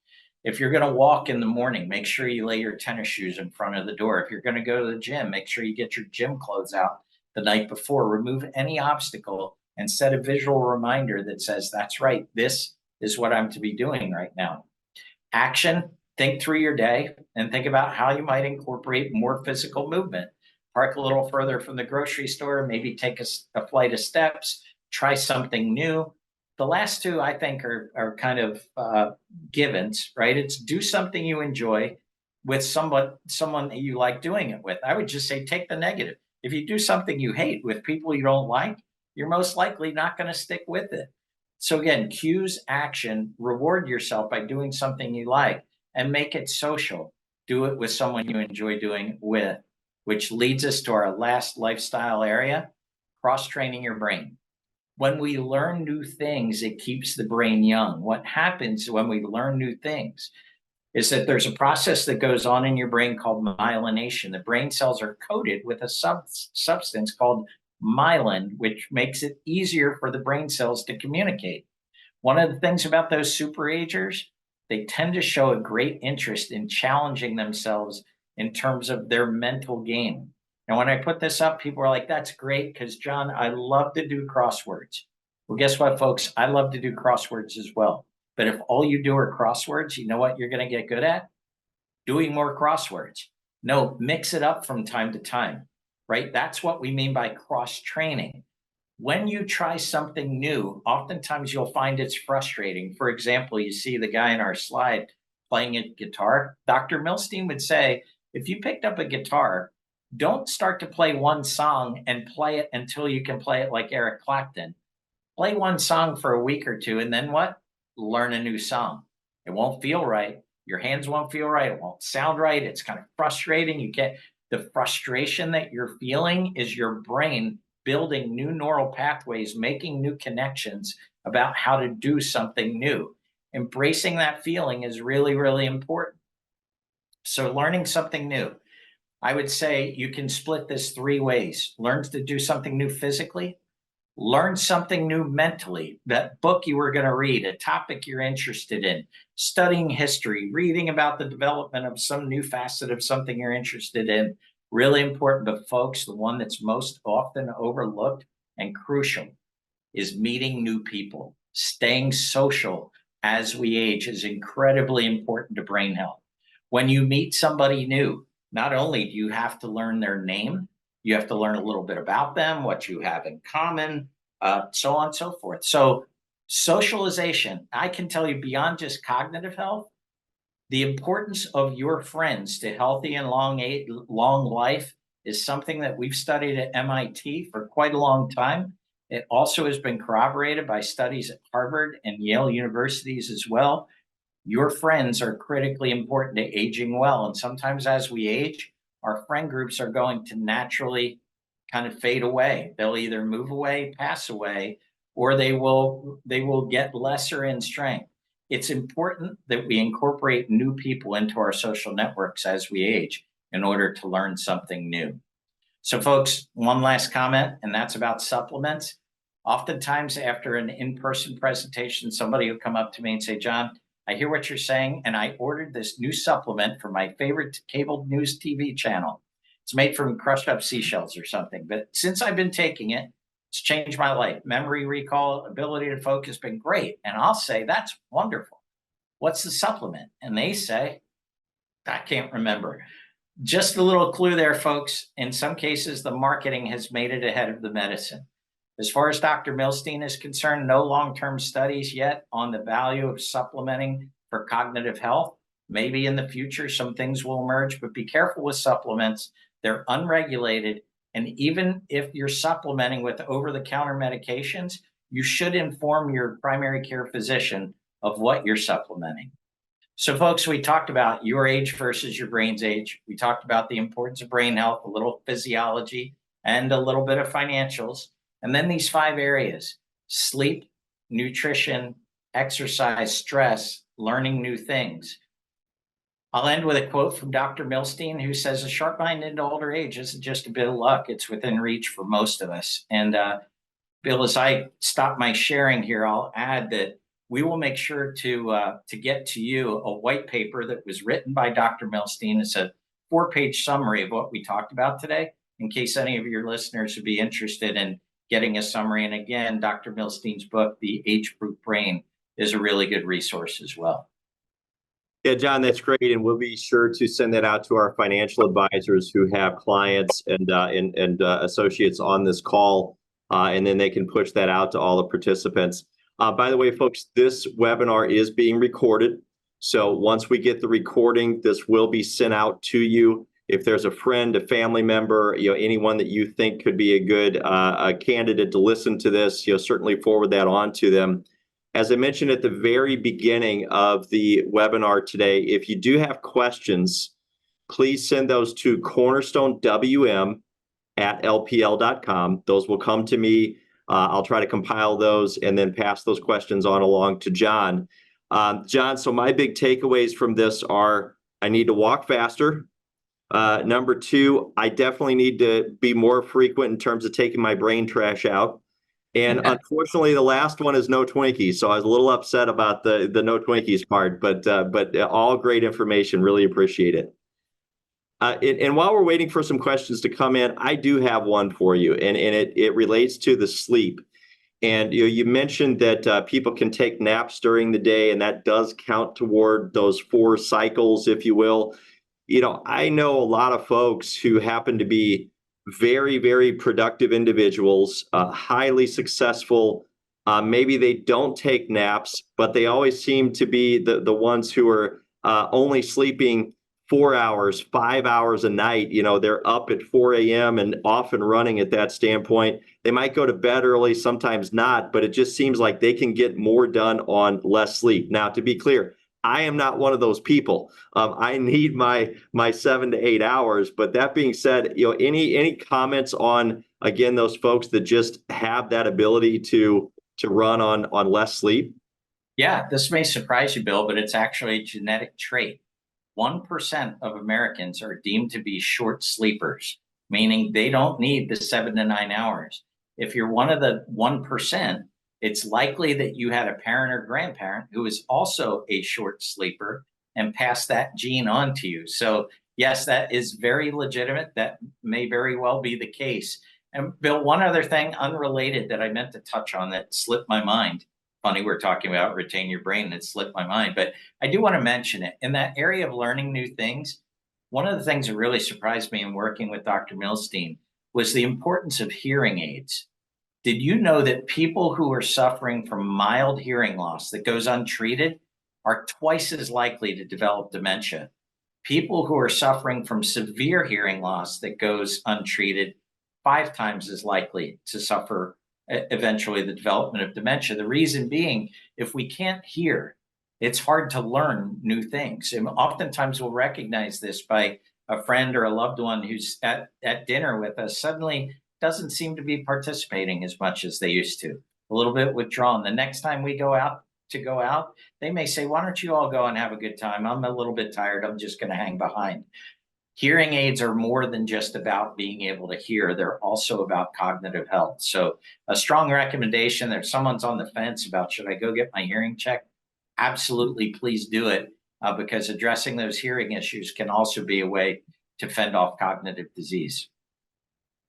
If you're going to walk in the morning, make sure you lay your tennis shoes in front of the door. If you're going to go to the gym, make sure you get your gym clothes out the night before. Remove any obstacle and set a visual reminder that says, that's right, this is what I'm to be doing right now. Action, think through your day and think about how you might incorporate more physical movement. Park a little further from the grocery store, maybe take a flight of steps, try something new. The last two, I think, are kind of givens, right? It's do something you enjoy with someone that you like doing it with. I would just say take the negative. If you do something you hate with people you don't like, you're most likely not going to stick with it. So again, cues, action, reward yourself by doing something you like and make it social. Do it with someone you enjoy doing it with, which leads us to our last lifestyle area, cross-training your brain. When we learn new things, it keeps the brain young. What happens when we learn new things is that there's a process that goes on in your brain called myelination. The brain cells are coated with a substance called myelin, which makes it easier for the brain cells to communicate. One of the things about those superagers, they tend to show a great interest in challenging themselves in terms of their mental game. And when I put this up, people are like, that's great, because John, I love to do crosswords. Well, guess what, folks? I love to do crosswords as well. But if all you do are crosswords, you know what you're going to get good at? Doing more crosswords. No, mix it up from time to time, right? That's what we mean by cross-training. When you try something new, oftentimes you'll find it's frustrating. For example, you see the guy in our slide playing a guitar. Dr. Milstein would say, if you picked up a guitar, don't start to play one song and play it until you can play it like Eric Clapton. Play one song for a week or two, and then what? Learn a new song. It won't feel right. Your hands won't feel right. It won't sound right. It's kind of frustrating. You get the frustration that you're feeling is your brain building new neural pathways, making new connections about how to do something new. Embracing that feeling is really, really important. So learning something new. I would say you can split this three ways. Learn to do something new physically, learn something new mentally, that book you were going to read, a topic you're interested in, studying history, reading about the development of some new facet of something you're interested in. Really important, but folks, the one that's most often overlooked and crucial is meeting new people. Staying social as we age is incredibly important to brain health. When you meet somebody new, not only do you have to learn their name, you have to learn a little bit about them, what you have in common, so on and so forth. So socialization, I can tell you beyond just cognitive health, the importance of your friends to healthy and long life is something that we've studied at MIT for quite a long time. It also has been corroborated by studies at Harvard and Yale universities as well. Your friends are critically important to aging well. And sometimes as we age, our friend groups are going to naturally kind of fade away. They'll either move away, pass away, or they will get lesser in strength. It's important that we incorporate new people into our social networks as we age in order to learn something new. So folks, one last comment, and that's about supplements. Oftentimes after an in-person presentation, somebody will come up to me and say, John, I hear what you're saying, and I ordered this new supplement for my favorite cable news TV channel. It's made from crushed up seashells or something. But since I've been taking it, it's changed my life. Memory, recall, ability to focus, been great. And I'll say, that's wonderful. What's the supplement? And they say, I can't remember. Just a little clue there, folks. In some cases, the marketing has made it ahead of the medicine. As far as Dr. Milstein is concerned, no long-term studies yet on the value of supplementing for cognitive health. Maybe in the future, some things will emerge, but be careful with supplements. They're unregulated. And even if you're supplementing with over-the-counter medications, you should inform your primary care physician of what you're supplementing. So, folks, we talked about your age versus your brain's age. We talked about the importance of brain health, a little physiology, and a little bit of financials. And then these 5 areas: sleep, nutrition, exercise, stress, learning new things. I'll end with a quote from Dr. Milstein, who says, a sharp mind into older age isn't just a bit of luck. It's within reach for most of us. And Bill, as I stop my sharing here, I'll add that we will make sure to get to you a white paper that was written by Dr. Milstein. It's a 4-page summary of what we talked about today, in case any of your listeners would be interested in getting a summary. And again, Dr. Milstein's book, The Age-Proof Brain, is a really good resource as well. Yeah, John, that's great, and we'll be sure to send that out to our financial advisors who have clients and associates on this call, and then they can push that out to all the participants. By the way, folks, this webinar is being recorded. So once we get the recording, this will be sent out to you. If there's a friend, a family member, anyone that you think could be a good candidate to listen to this, certainly forward that on to them. As I mentioned at the very beginning of the webinar today, if you do have questions, please send those to cornerstonewm@lpl.com. Those will come to me. I'll try to compile those and then pass those questions on along to John. John, so my big takeaways from this are: I need to walk faster. Number 2, I definitely need to be more frequent in terms of taking my brain trash out. And unfortunately, the last one is no Twinkies. So I was a little upset about the no Twinkies part, but all great information. Really appreciate it. And while we're waiting for some questions to come in, I do have one for you, and it relates to the sleep. And you mentioned that people can take naps during the day, and that does count toward those 4 cycles, if you will. I know a lot of folks who happen to be very, very productive individuals, highly successful. Maybe they don't take naps, but they always seem to be the ones who are only sleeping 4 hours, 5 hours a night. They're up at 4 a.m. and often running at that standpoint. They might go to bed early, sometimes not, but it just seems like they can get more done on less sleep. Now, to be clear, I am not one of those people. I need my 7 to 8 hours. But that being said, any comments on, again, those folks that just have that ability to run on less sleep? Yeah, this may surprise you, Bill, but it's actually a genetic trait. 1% of Americans are deemed to be short sleepers, meaning they don't need the 7 to 9 hours. If you're one of the 1%, it's likely that you had a parent or grandparent who is also a short sleeper and passed that gene on to you. So yes, that is very legitimate. That may very well be the case. And Bill, one other thing unrelated that I meant to touch on that slipped my mind. Funny, we're talking about retain your brain, it slipped my mind, but I do want to mention it. In that area of learning new things, one of the things that really surprised me in working with Dr. Milstein was the importance of hearing aids. Did you know that people who are suffering from mild hearing loss that goes untreated are twice as likely to develop dementia? People who are suffering from severe hearing loss that goes untreated, 5 times as likely to suffer eventually the development of dementia. The reason being, if we can't hear, it's hard to learn new things. And oftentimes we'll recognize this by a friend or a loved one who's at dinner with us suddenly doesn't seem to be participating as much as they used to, a little bit withdrawn. The next time we go out, they may say, why don't you all go and have a good time? I'm a little bit tired. I'm just going to hang behind. Hearing aids are more than just about being able to hear. They're also about cognitive health. So a strong recommendation, if someone's on the fence about, should I go get my hearing checked? Absolutely, please do it, because addressing those hearing issues can also be a way to fend off cognitive disease.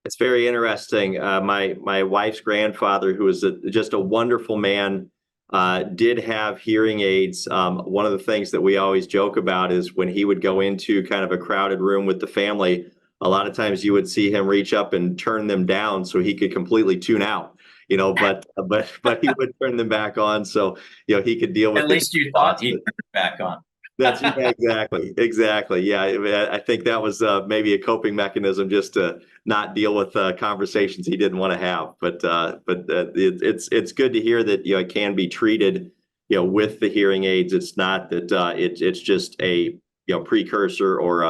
It's very interesting. My wife's grandfather, who was just a wonderful man, did have hearing aids. One of the things that we always joke about is when he would go into kind of a crowded room with the family, a lot of times you would see him reach up and turn them down so he could completely tune out, but he would turn them back on so, he could deal with At the least you thought thoughts. he'd put it back on. Yeah, exactly. Yeah, I think that was maybe a coping mechanism just to not deal with conversations he didn't want to have. But it's good to hear that it can be treated, with the hearing aids. It's not that it's just a precursor or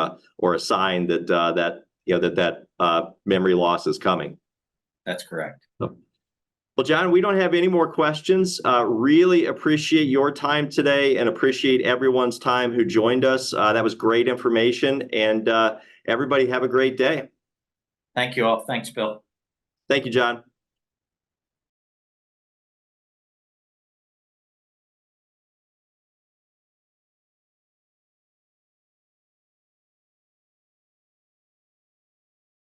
a sign that that memory loss is coming. That's correct. Well, John, we don't have any more questions. Really appreciate your time today and appreciate everyone's time who joined us. That was great information, and everybody have a great day. Thank you all. Thanks, Bill. Thank you, John.